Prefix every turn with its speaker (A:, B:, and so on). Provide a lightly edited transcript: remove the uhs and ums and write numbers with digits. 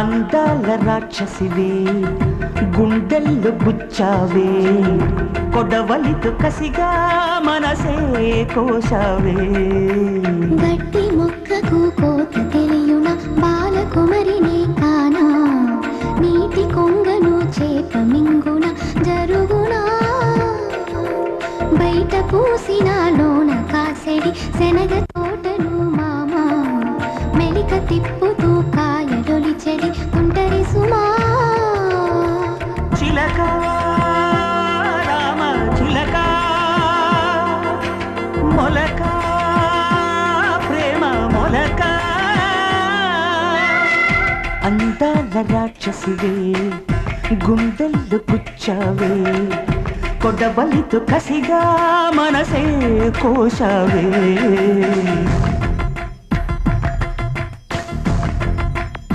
A: అందాల రాక్షసివే గుండెల్లో గుచ్చావే కొడవలితో కసిగా మనసే కోశావే
B: గట్టి మొక్కకు కోత తెలియున బాలకుమరినే కానా నీటి కొంగను చేప మింగున జరుగునా బయట పూసిన లోన కాసెడి శనగ తోటను మామా మెలిక తిప్పుతూ కాయలొలి చెడి తుంటరి సుమా
A: చిలక రామ చిలక మొలక ప్రేమ మొలక అందాల రాక్షసివే గుండెల్లో గుచ్చావే కొడబలితో కసిగా మనసే కోశావే